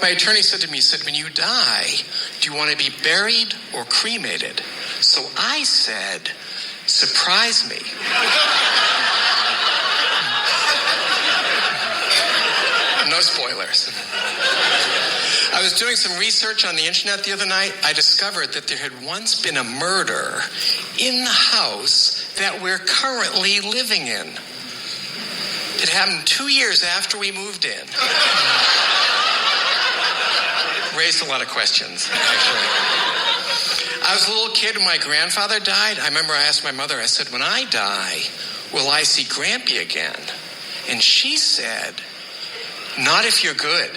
My attorney said to me, when you die, do you want to be buried or cremated? So I said, surprise me. No spoilers. I was doing some research on the internet the other night. I discovered that there had once been a murder in the house that we're currently living in. It happened 2 years after we moved in. Raised a lot of questions, actually. I was a little kid when my grandfather died. I remember I asked my mother, I said, when I die, will I see Grampy again? And she said, not if you're good.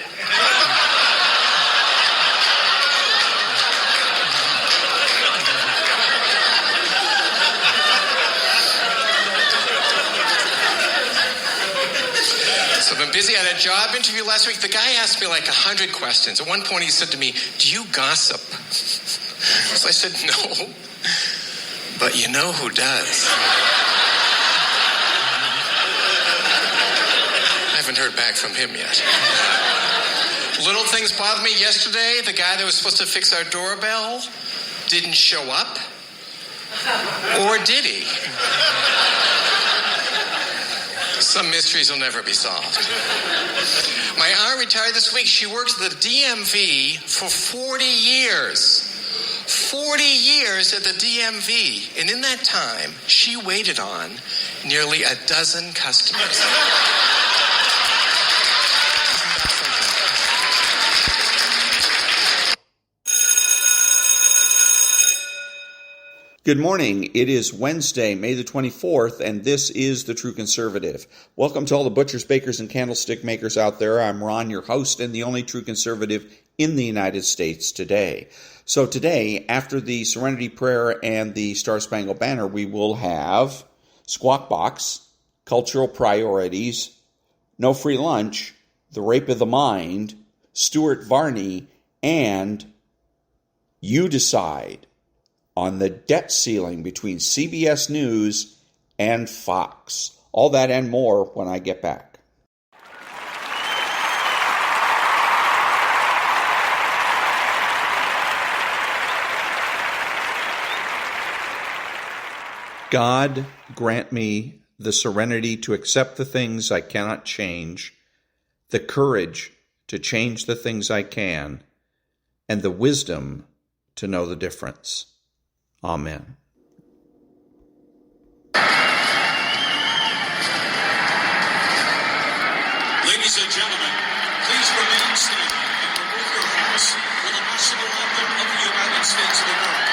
So I've been busy. I had a job interview last week. The guy asked me like 100 questions. At one point he said to me, do you gossip? So I said, no. But you know who does. I haven't heard back from him yet. Little things bothered me. Yesterday, the guy that was supposed to fix our doorbell didn't show up. Or did he? Some mysteries will never be solved. My aunt retired this week. She worked at the DMV for 40 years. 40 years at the DMV. And in that time, she waited on nearly a dozen customers. Good morning. It is Wednesday, May the 24th, and this is The True Conservative. Welcome to all the butchers, bakers, and candlestick makers out there. I'm Ron, your host, and the only true conservative in the United States today. So today, after the Serenity Prayer and the Star-Spangled Banner, we will have Squawk Box, Cultural Priorities, No Free Lunch, The Rape of the Mind, Stuart-Varney, and You Decide on the debt ceiling between CBS News and Fox. All that and more when I get back. God, grant me the serenity to accept the things I cannot change, the courage to change the things I can, and the wisdom to know the difference. Amen. Ladies and gentlemen, please remain standing and remove your hats for the national anthem of the United States of America.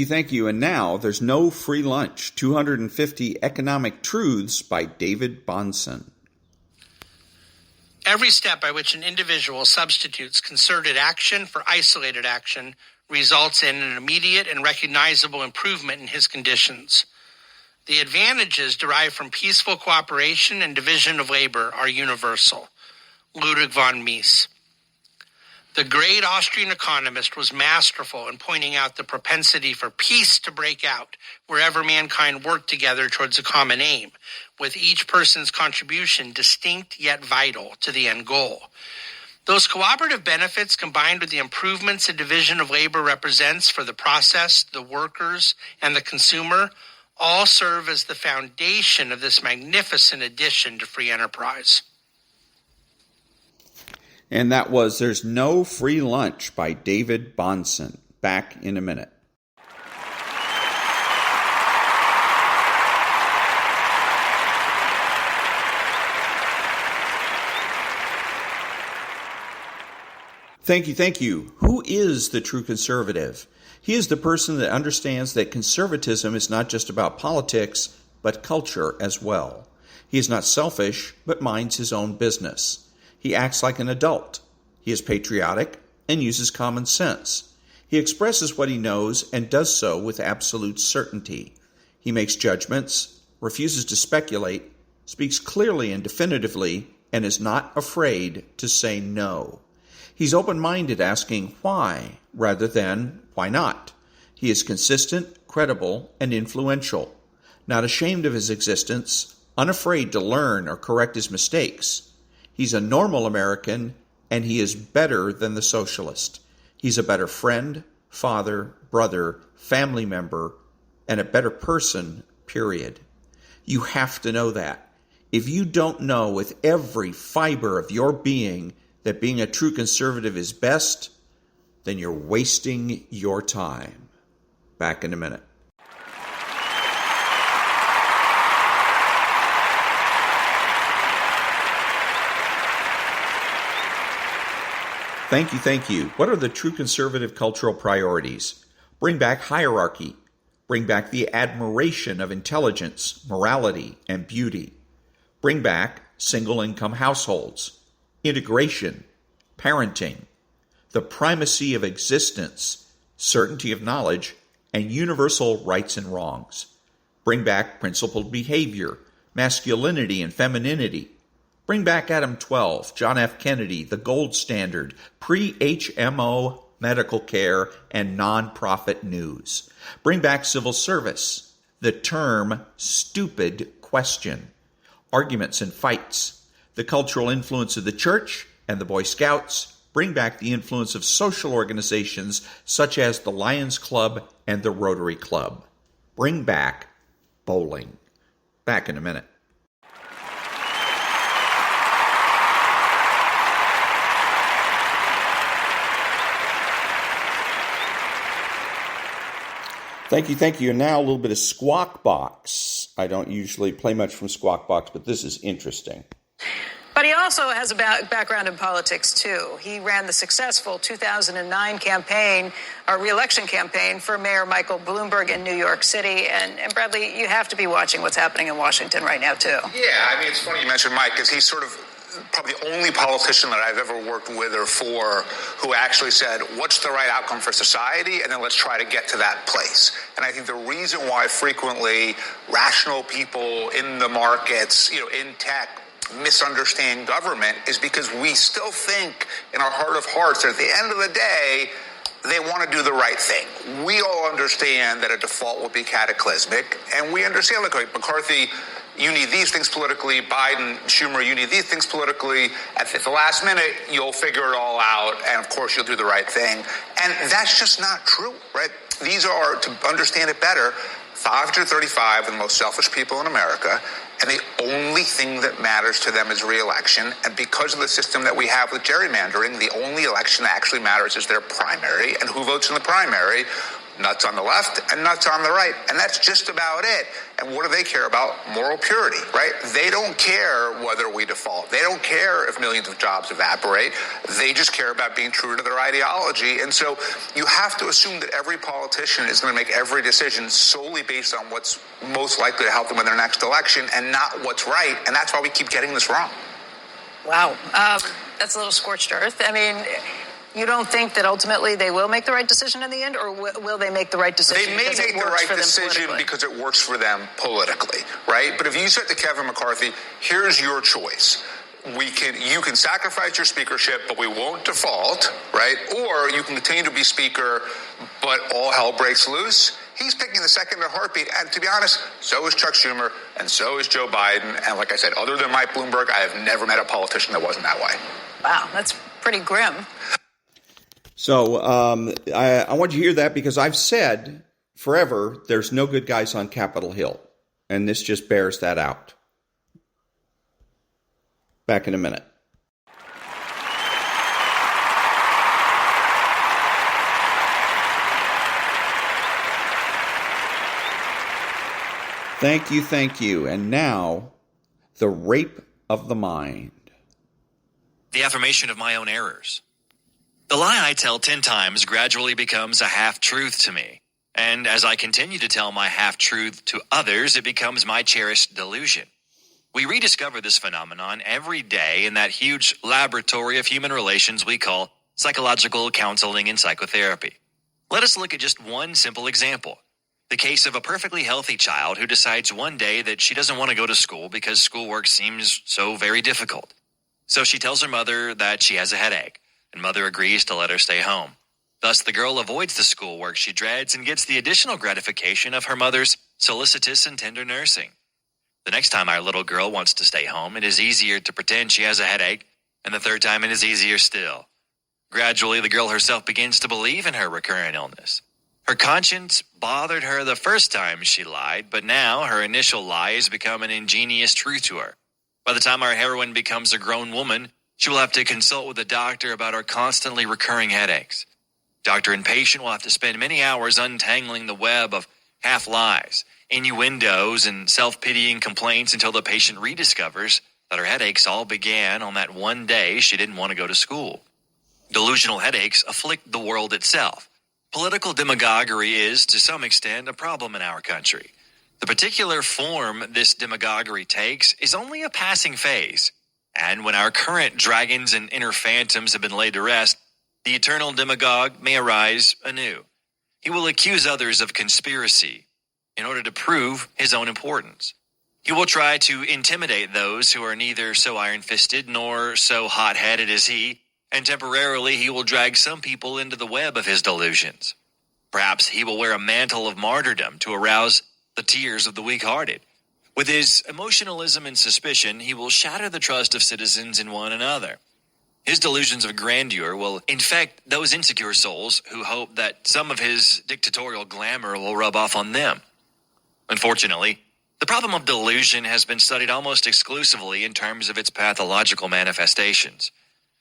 Thank you. And now, there's no free lunch. 250 Economic Truths by David-Bahnsen. Every step by which an individual substitutes concerted action for isolated action results in an immediate and recognizable improvement in his conditions. The advantages derived from peaceful cooperation and division of labor are universal. Ludwig von Mises. The great Austrian economist was masterful in pointing out the propensity for peace to break out wherever mankind worked together towards a common aim, with each person's contribution distinct yet vital to the end goal. Those cooperative benefits, combined with the improvements a division of labor represents for the process, the workers, and the consumer, all serve as the foundation of this magnificent addition to free enterprise. And that was There's No Free Lunch by David-Bahnsen. Back in a minute. Thank you. Who is the true conservative? He is the person that understands that conservatism is not just about politics, but culture as well. He is not selfish, but minds his own business. He acts like an adult. He is patriotic and uses common sense. He expresses what he knows and does so with absolute certainty. He makes judgments, refuses to speculate, speaks clearly and definitively, and is not afraid to say no. He's open-minded, asking why rather than why not. He is consistent, credible, and influential, not ashamed of his existence, unafraid to learn or correct his mistakes. He's a normal American, and he is better than the socialist. He's a better friend, father, brother, family member, and a better person, period. You have to know that. If you don't know with every fiber of your being that being a true conservative is best, then you're wasting your time. Back in a minute. Thank you. What are the true conservative cultural priorities? Bring back hierarchy. Bring back the admiration of intelligence, morality, and beauty. Bring back single-income households, integration, parenting, the primacy of existence, certainty of knowledge, and universal rights and wrongs. Bring back principled behavior, masculinity and femininity. Bring back Adam 12, John F. Kennedy, the gold standard, pre-HMO medical care, and nonprofit news. Bring back civil service, the term stupid question, arguments and fights, the cultural influence of the church and the Boy Scouts. Bring back the influence of social organizations such as the Lions Club and the Rotary Club. Bring back bowling. Back in a minute. Thank you. And now a little bit of Squawk Box. I don't usually play much from Squawk Box, but this is interesting. But he also has a background in politics, too. He ran the successful 2009 campaign, or re-election campaign, for Mayor Michael Bloomberg in New York City. And Bradley, you have to be watching what's happening in Washington right now, too. Yeah, I mean, it's funny you mentioned Mike, because he's sort of probably the only politician that I've ever worked with or for who actually said, what's the right outcome for society? And then let's try to get to that place. And I think the reason why frequently rational people in the markets, in tech, misunderstand government is because we still think in our heart of hearts that at the end of the day, they want to do the right thing. We all understand that a default would be cataclysmic, and we understand, like McCarthy, you need these things politically, Biden, Schumer, you need these things politically. At the last minute, you'll figure it all out, and of course, you'll do the right thing. And that's just not true, right? These are, to understand it better, 535 of the most selfish people in America, and the only thing that matters to them is re-election. And because of the system that we have with gerrymandering, the only election that actually matters is their primary. And who votes in the primary? Nuts on the left and nuts on the right. And that's just about it. And what do they care about? Moral purity, right? They don't care whether we default. They don't care if millions of jobs evaporate. They just care about being true to their ideology. And so you have to assume that every politician is going to make every decision solely based on what's most likely to help them in their next election and not what's right. And that's why we keep getting this wrong. Wow. That's a little scorched earth. I mean, You don't think that ultimately they will make the right decision in the end, or will they make the right decision? They may make the right decision because it works for them politically, right? But if you said to Kevin McCarthy, here's your choice. You can sacrifice your speakership, but we won't default, right? Or you can continue to be speaker, but all hell breaks loose. He's picking the second in a heartbeat. And to be honest, so is Chuck Schumer, and so is Joe Biden. And like I said, other than Mike Bloomberg, I have never met a politician that wasn't that way. Wow, that's pretty grim. So I want you to hear that, because I've said forever there's no good guys on Capitol Hill. And this just bears that out. Back in a minute. Thank you. And now, the rape of the mind. The affirmation of my own errors. The lie I tell 10 times gradually becomes a half-truth to me. And as I continue to tell my half-truth to others, it becomes my cherished delusion. We rediscover this phenomenon every day in that huge laboratory of human relations we call psychological counseling and psychotherapy. Let us look at just one simple example. The case of a perfectly healthy child who decides one day that she doesn't want to go to school because schoolwork seems so very difficult. So she tells her mother that she has a headache, and mother agrees to let her stay home. Thus, the girl avoids the schoolwork she dreads and gets the additional gratification of her mother's solicitous and tender nursing. The next time our little girl wants to stay home, it is easier to pretend she has a headache, and the third time it is easier still. Gradually, the girl herself begins to believe in her recurrent illness. Her conscience bothered her the first time she lied, but now her initial lie has become an ingenious truth to her. By the time our heroine becomes a grown woman, she will have to consult with a doctor about her constantly recurring headaches. Doctor and patient will have to spend many hours untangling the web of half-lies, innuendos, and self-pitying complaints until the patient rediscovers that her headaches all began on that one day she didn't want to go to school. Delusional headaches afflict the world itself. Political demagoguery is, to some extent, a problem in our country. The particular form this demagoguery takes is only a passing phase, and when our current dragons and inner phantoms have been laid to rest, the eternal demagogue may arise anew. He will accuse others of conspiracy in order to prove his own importance. He will try to intimidate those who are neither so iron-fisted nor so hot-headed as he, and temporarily he will drag some people into the web of his delusions. Perhaps he will wear a mantle of martyrdom to arouse the tears of the weak-hearted. With his emotionalism and suspicion, he will shatter the trust of citizens in one another. His delusions of grandeur will infect those insecure souls who hope that some of his dictatorial glamour will rub off on them. Unfortunately, the problem of delusion has been studied almost exclusively in terms of its pathological manifestations.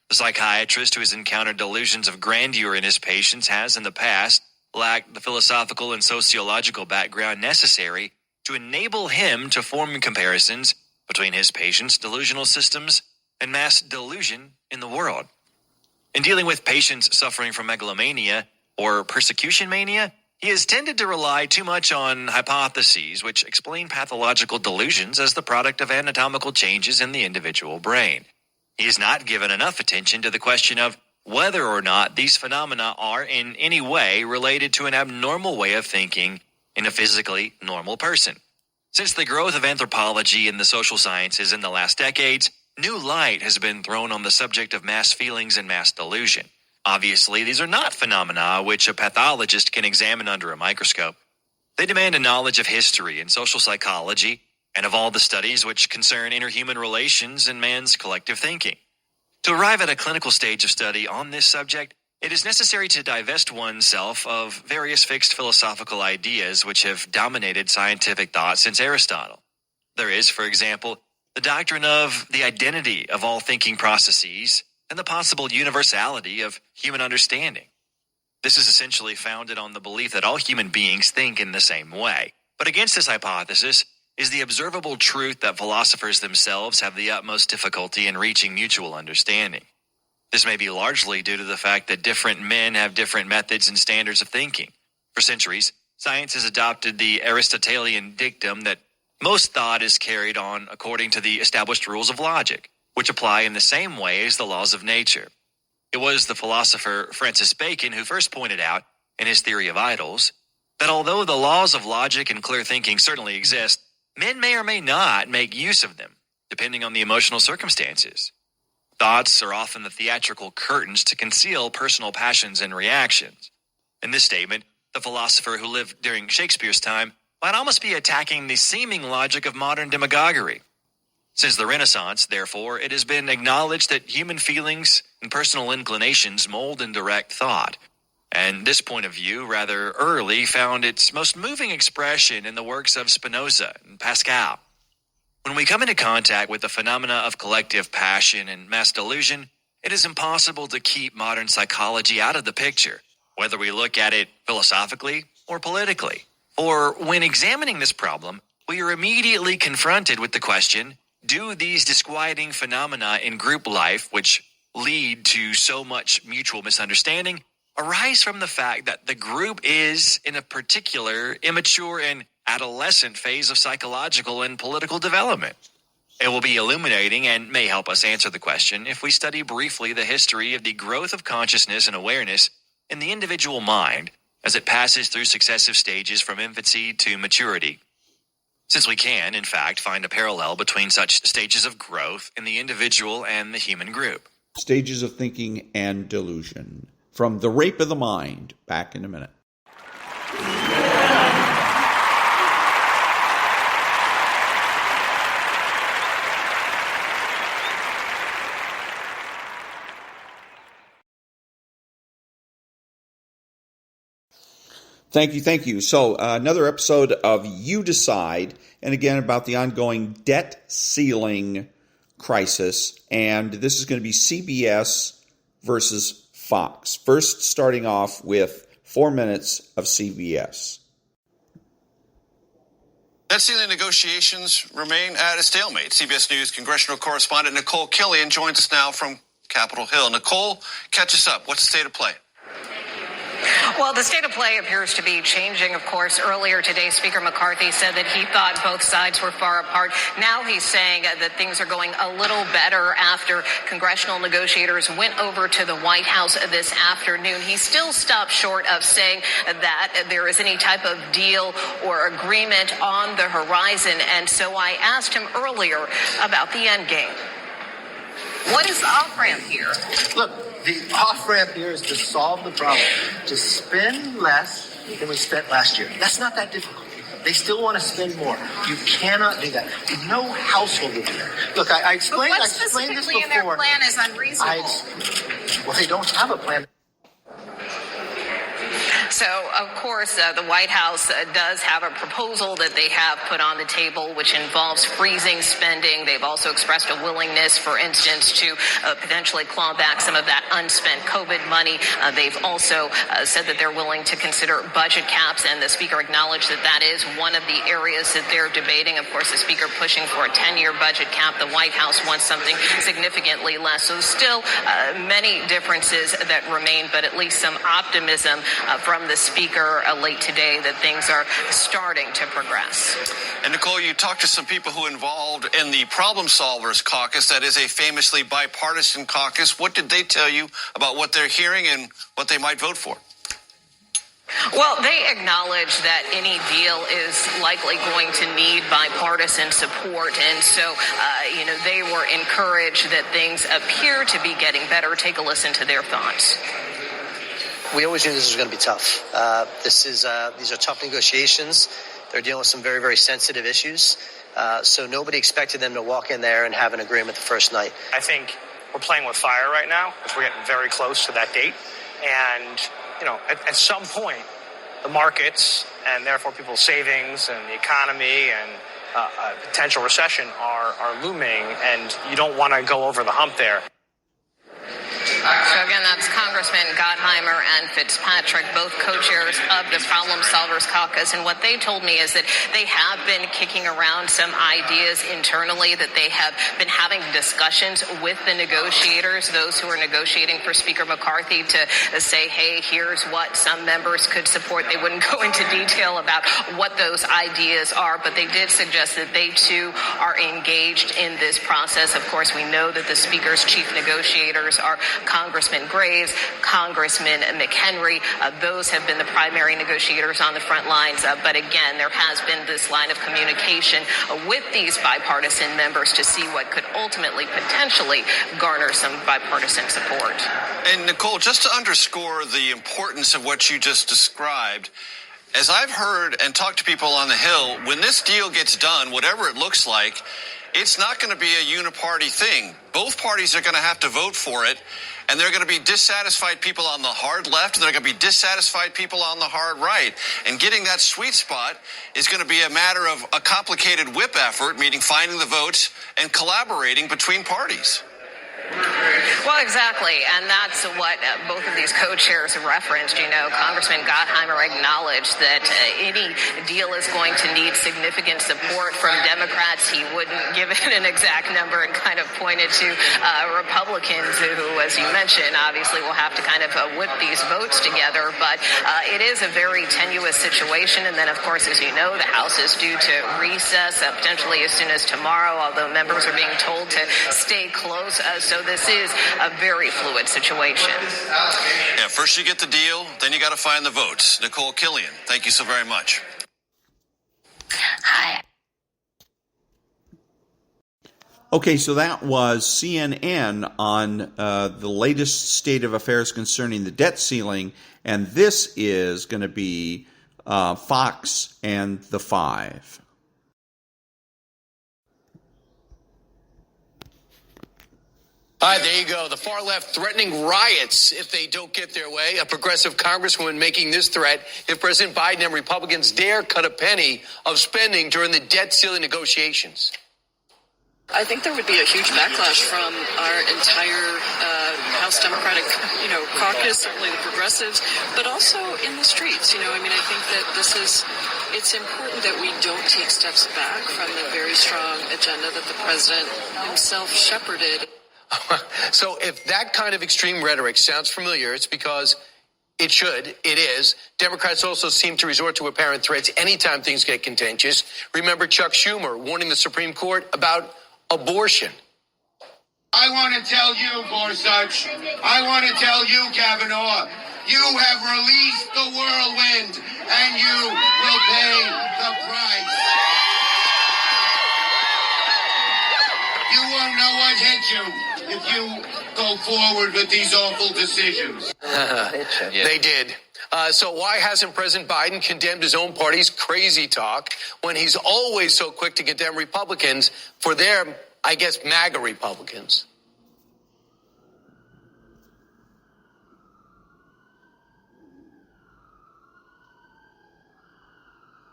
The psychiatrist who has encountered delusions of grandeur in his patients has, in the past, lacked the philosophical and sociological background necessary to enable him to form comparisons between his patients' delusional systems and mass delusion in the world. In dealing with patients suffering from megalomania or persecution mania, he has tended to rely too much on hypotheses which explain pathological delusions as the product of anatomical changes in the individual brain. He has not given enough attention to the question of whether or not these phenomena are in any way related to an abnormal way of thinking in a physically normal person. Since the growth of anthropology and the social sciences in the last decades, new light has been thrown on the subject of mass feelings and mass delusion. Obviously, these are not phenomena which a pathologist can examine under a microscope. They demand a knowledge of history and social psychology and of all the studies which concern interhuman relations and man's collective thinking. To arrive at a clinical stage of study on this subject, it is necessary to divest oneself of various fixed philosophical ideas which have dominated scientific thought since Aristotle. There is, for example, the doctrine of the identity of all thinking processes and the possible universality of human understanding. This is essentially founded on the belief that all human beings think in the same way. But against this hypothesis is the observable truth that philosophers themselves have the utmost difficulty in reaching mutual understanding. This may be largely due to the fact that different men have different methods and standards of thinking. For centuries, science has adopted the Aristotelian dictum that most thought is carried on according to the established rules of logic, which apply in the same way as the laws of nature. It was the philosopher Francis Bacon who first pointed out, in his theory of idols, that although the laws of logic and clear thinking certainly exist, men may or may not make use of them, depending on the emotional circumstances. Thoughts are often the theatrical curtains to conceal personal passions and reactions. In this statement, the philosopher who lived during Shakespeare's time might almost be attacking the seeming logic of modern demagoguery. Since the Renaissance, therefore, it has been acknowledged that human feelings and personal inclinations mold and direct thought. And this point of view, rather early, found its most moving expression in the works of Spinoza and Pascal. When we come into contact with the phenomena of collective passion and mass delusion, it is impossible to keep modern psychology out of the picture, whether we look at it philosophically or politically. Or when examining this problem, we are immediately confronted with the question, do these disquieting phenomena in group life, which lead to so much mutual misunderstanding, arise from the fact that the group is, in a particular, immature and adolescent phase of psychological and political development? It will be illuminating and may help us answer the question if we study briefly the history of the growth of consciousness and awareness in the individual mind as it passes through successive stages from infancy to maturity. Since we can, in fact, find a parallel between such stages of growth in the individual and the human group. Stages of thinking and delusion. From The Rape of the Mind. Back in a minute. Thank you. So another episode of You Decide, and again about the ongoing debt ceiling crisis. And this is going to be CBS versus Fox. First, starting off with 4 minutes of CBS. Debt ceiling negotiations remain at a stalemate. CBS News congressional correspondent Nicole Killian joins us now from Capitol Hill. Nicole, catch us up. What's the state of play? Well, the state of play appears to be changing, of course. Earlier today, Speaker McCarthy said that he thought both sides were far apart. Now he's saying that things are going a little better after congressional negotiators went over to the White House this afternoon. He still stopped short of saying that there is any type of deal or agreement on the horizon. And so I asked him earlier about the end game. What is the off-ramp here? Look, the off-ramp here is to solve the problem, to spend less than we spent last year. That's not that difficult. They still want to spend more. You cannot do that. No household will do that. Look, I explained this before. What specifically in their plan is unreasonable? Well, they don't have a plan. So, of course, the White House does have a proposal that they have put on the table, which involves freezing spending. They've also expressed a willingness, for instance, to potentially claw back some of that unspent COVID money. They've also said that they're willing to consider budget caps, and the Speaker acknowledged that that is one of the areas that they're debating. Of course, the Speaker pushing for a 10-year budget cap. The White House wants something significantly less. So still many differences that remain, but at least some optimism from the Speaker late today that things are starting to progress. And Nicole, you talked to some people who are involved in the Problem Solvers Caucus. That is a famously bipartisan caucus. What did they tell you about what they're hearing and what they might vote for? Well, they acknowledge that any deal is likely going to need bipartisan support. And so, they were encouraged that things appear to be getting better. Take a listen to their thoughts. We always knew this was going to be tough. These are tough negotiations. They're dealing with some very, very sensitive issues. So nobody expected them to walk in there and have an agreement the first night. I think we're playing with fire right now because we're getting very close to that date. And, at some point, the markets and therefore people's savings and the economy and a potential recession are looming, and you don't want to go over the hump there. So again, that's Congressman Gottheimer and Fitzpatrick, both co-chairs of the Problem Solvers Caucus. And what they told me is that they have been kicking around some ideas internally, that they have been having discussions with the negotiators, those who are negotiating for Speaker McCarthy, to say, hey, here's what some members could support. They wouldn't go into detail about what those ideas are, but they did suggest that they too are engaged in this process. Of course, we know that the Speaker's chief negotiators are Congressman Graves, Congressman McHenry. Those have been the primary negotiators on the front lines. But again, there has been this line of communication with these bipartisan members to see what could ultimately potentially garner some bipartisan support. And Nicole, just to underscore the importance of what you just described, as I've heard and talked to people on the Hill, when this deal gets done, whatever it looks like, it's not going to be a uniparty thing. Both parties are going to have to vote for it, and there are going to be dissatisfied people on the hard left, and there are going to be dissatisfied people on the hard right. And getting that sweet spot is going to be a matter of a complicated whip effort, meaning finding the votes and collaborating between parties. Well, exactly, and that's what both of these co-chairs referenced. You know, Congressman Gottheimer acknowledged that any deal is going to need significant support from Democrats. He wouldn't give it an exact number and kind of pointed to Republicans who, as you mentioned, obviously will have to kind of whip these votes together. But it is a very tenuous situation. And then, of course, as you know, the House is due to recess potentially as soon as tomorrow, although members are being told to stay close. So this is a very fluid situation. Yeah, first you get the deal, then you got to find the votes. Nicole Killian, thank you so very much. Hi. Okay, so that was CNN on the latest state of affairs concerning the debt ceiling, and this is going to be Fox and the Five. All right, there you go. The far left threatening riots if they don't get their way. A progressive congresswoman making this threat if President Biden and Republicans dare cut a penny of spending during the debt ceiling negotiations. I think there would be a huge backlash from our entire House Democratic, caucus, certainly the progressives, but also in the streets. I think that it's important that we don't take steps back from the very strong agenda that the president himself shepherded. So if that kind of extreme rhetoric sounds familiar, it's because it is. Democrats also seem to resort to apparent threats anytime things get contentious. Remember Chuck Schumer warning the Supreme Court about abortion. I want to tell you, Gorsuch, I want to tell you, Kavanaugh, you have released the whirlwind and you will pay the price. You won't know what hit you if you go forward with these awful decisions. They did. So why hasn't President Biden condemned his own party's crazy talk when he's always so quick to condemn Republicans for their, I guess, MAGA Republicans?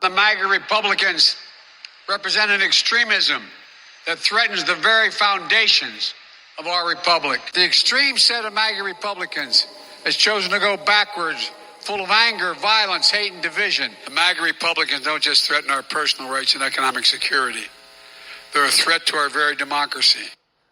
The MAGA Republicans represent an extremism that threatens the very foundations of our republic. The extreme set of MAGA Republicans has chosen to go backwards, full of anger, violence, hate, and division. The MAGA Republicans don't just threaten our personal rights and economic security. They're a threat to our very democracy.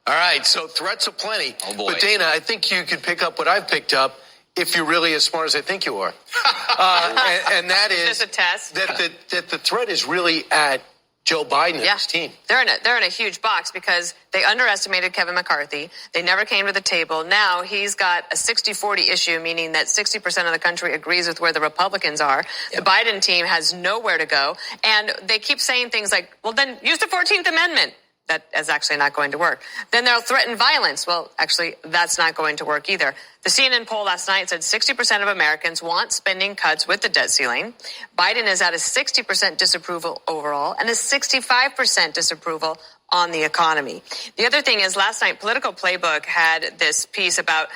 All right, so threats aplenty. Oh, boy. But Dana, I think you could pick up what I've picked up if you're really as smart as I think you are. And that is this a test? That the threat is really at Joe Biden and his team. They're in a huge box because they underestimated Kevin McCarthy. They never came to the table. Now he's got a 60-40 issue, meaning that 60% of the country agrees with where the Republicans are. Yep. The Biden team has nowhere to go. And they keep saying things like, well, then use the 14th Amendment. That is actually not going to work. Then they'll threaten violence. Well, actually, that's not going to work either. The CNN poll last night said 60% of Americans want spending cuts with the debt ceiling. Biden is at a 60% disapproval overall and a 65% disapproval on the economy. The other thing is last night, Political Playbook had this piece about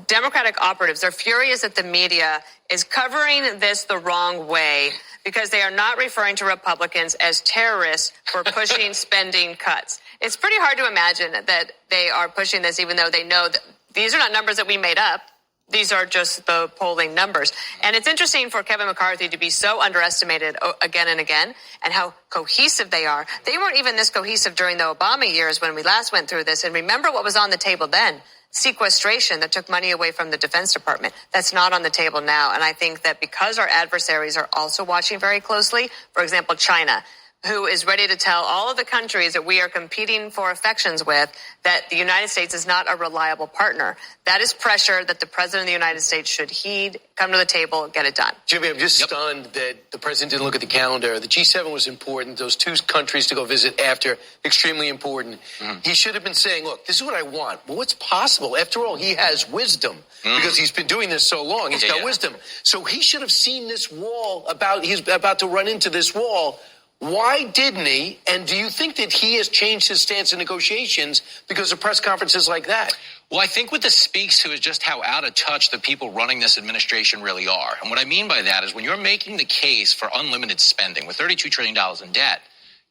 Democratic operatives. They're furious that the media is covering this the wrong way because they are not referring to Republicans as terrorists for pushing spending cuts. It's pretty hard to imagine that they are pushing this even though they know that these are not numbers that we made up. These are just the polling numbers. And it's interesting for Kevin McCarthy to be so underestimated again and again and how cohesive they are. They weren't even this cohesive during the Obama years when we last went through this. And remember what was on the table then. Sequestration that took money away from the Defense Department. That's not on the table now. And I think that because our adversaries are also watching very closely, for example, China, who is ready to tell all of the countries that we are competing for affections with that the United States is not a reliable partner. That is pressure that the President of the United States should heed, come to the table, get it done. Jimmy, I'm just stunned that the President didn't look at the calendar. The G7 was important. Those 2 countries to go visit after, extremely important. He should have been saying, look, this is what I want. Well, what's possible? After all, he has wisdom because he's been doing this so long. He's got wisdom. So he should have seen this wall he's about to run into this wall. Why didn't he? And do you think that he has changed his stance in negotiations because of press conferences like that? Well, I think what this speaks to is just how out of touch the people running this administration really are. And what I mean by that is when you're making the case for unlimited spending with $32 trillion in debt,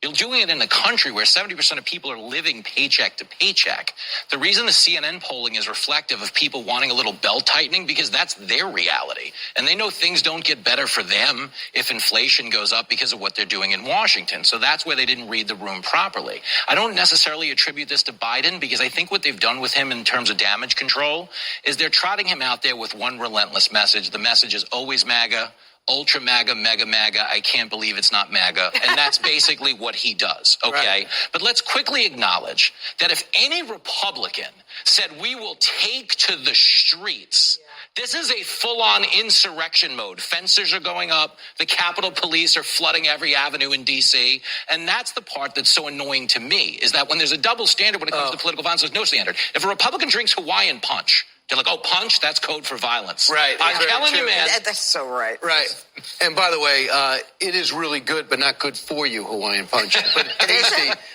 you're doing it in a country where 70% of people are living paycheck to paycheck. The reason the CNN polling is reflective of people wanting a little belt tightening because that's their reality. And they know things don't get better for them if inflation goes up because of what they're doing in Washington. So that's where they didn't read the room properly. I don't necessarily attribute this to Biden because I think what they've done with him in terms of damage control is they're trotting him out there with one relentless message. The message is always MAGA. Ultra MAGA, mega MAGA, I can't believe it's not MAGA. And that's basically what he does, okay? Right. But let's quickly acknowledge that if any Republican said we will take to the streets, this is a full-on insurrection mode. Fences are going up. The Capitol Police are flooding every avenue in D.C. And that's the part that's so annoying to me, is that when there's a double standard when it comes to political violence, there's no standard. If a Republican drinks Hawaiian punch, they're like, oh, punch? That's code for violence. Right. I'm telling you, man. That's so right. Right. And by the way, it is really good, but not good for you, Hawaiian punch. But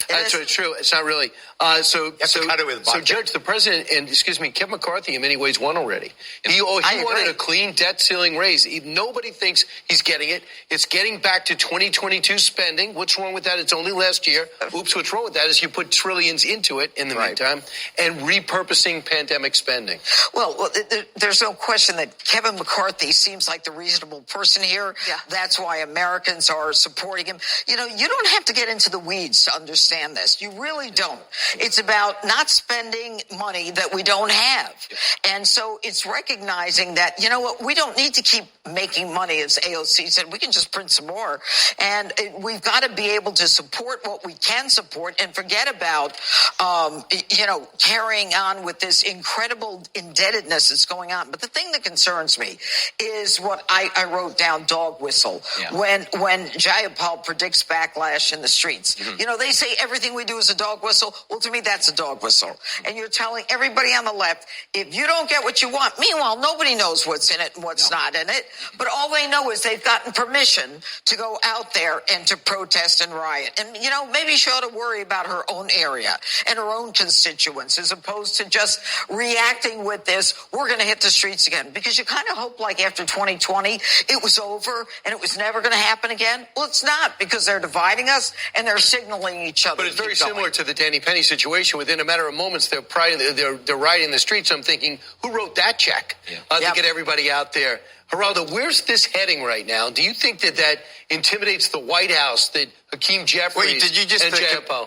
that's true. It's not really. So Judge, the president and, Kevin McCarthy in many ways won already. He wanted a clean debt ceiling raise. Nobody thinks he's getting it. It's getting back to 2022 spending. What's wrong with that? It's only last year. Oops, what's wrong with that is you put trillions into it in the meantime and repurposing pandemic spending. Well, there's no question that Kevin McCarthy seems like the reasonable person here. Yeah. That's why Americans are supporting him. You know, you don't have to get into the weeds to understand this. You really don't. It's about not spending money that we don't have. And so it's recognizing that, you know what, we don't need to keep making money, as AOC said. We can just print some more. And we've got to be able to support what we can support and forget about, carrying on with this incredible indebtedness that's going on. But the thing that concerns me is what I wrote down, dog whistle. Yeah. When Jayapal predicts backlash in the streets. Mm-hmm. You know, they say everything we do is a dog whistle. Well, to me, that's a dog whistle. Mm-hmm. And you're telling everybody on the left, if you don't get what you want, meanwhile, nobody knows what's in it and what's not in it. But all they know is they've gotten permission to go out there and to protest and riot. And, you know, maybe she ought to worry about her own area and her own constituents as opposed to just reacting with this, we're going to hit the streets again. Because you kind of hope like after 2020, it was over and it was never going to happen again. Well, it's not, because they're dividing us and they're signaling each other. But it's very similar to the Danny Penny situation. Within a matter of moments, they're rioting the streets. I'm thinking, who wrote that check to get everybody out there? Geraldo, where's this heading right now? Do you think that intimidates the White House, that Hakeem Jeffries Wait, did you just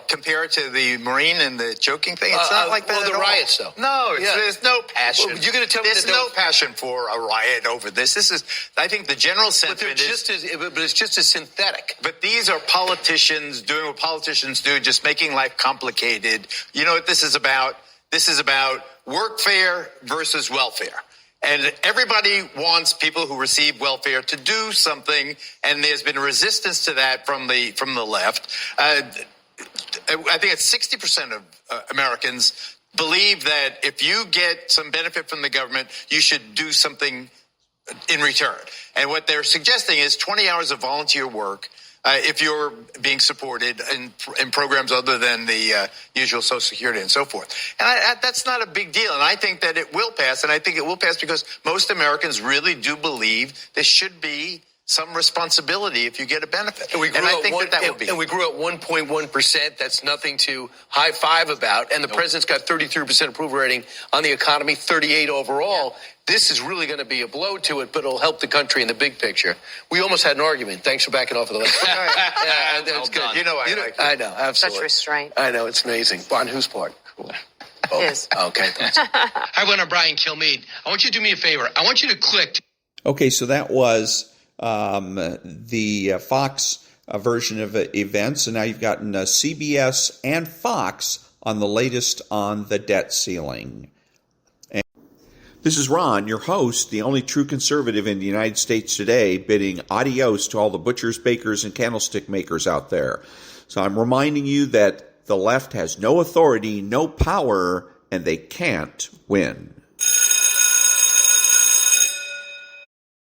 compare it to the Marine and the choking thing? It's not like that at all. The riots, though. No, there's no passion. Well, you're going to tell me there's no passion for a riot over this. This is, I think, the general sentiment but it's just as synthetic. But these are politicians doing what politicians do, just making life complicated. You know what this is about? This is about workfare versus welfare. And everybody wants people who receive welfare to do something, and there's been resistance to that from the left. I think it's 60% of Americans believe that if you get some benefit from the government, you should do something in return. And what they're suggesting is 20 hours of volunteer work if you're being supported in programs other than the usual Social Security and so forth. And that's not a big deal. And I think that it will pass. And I think it will pass because most Americans really do believe there should be some responsibility if you get a benefit. And I think that would be. And we grew at 1.1%. That's nothing to high five about. And the president's got 33% approval rating on the economy, 38 overall. Yeah. This is really going to be a blow to it, but it'll help the country in the big picture. We almost had an argument. Thanks for backing off of the list. Yeah, that's good. You know, I know, absolutely. Such restraint. I know, it's amazing. On whose part? Oh, his. Okay. Hi, I'm Brian Kilmeade. I want you to do me a favor. I want you to click. Okay, so that was the Fox version of events, and now you've gotten CBS and Fox on the latest on the debt ceiling. And this is Ron, your host, the only true conservative in the United States today, bidding adios to all the butchers, bakers, and candlestick makers out there. So I'm reminding you that the left has no authority, no power, and they can't win.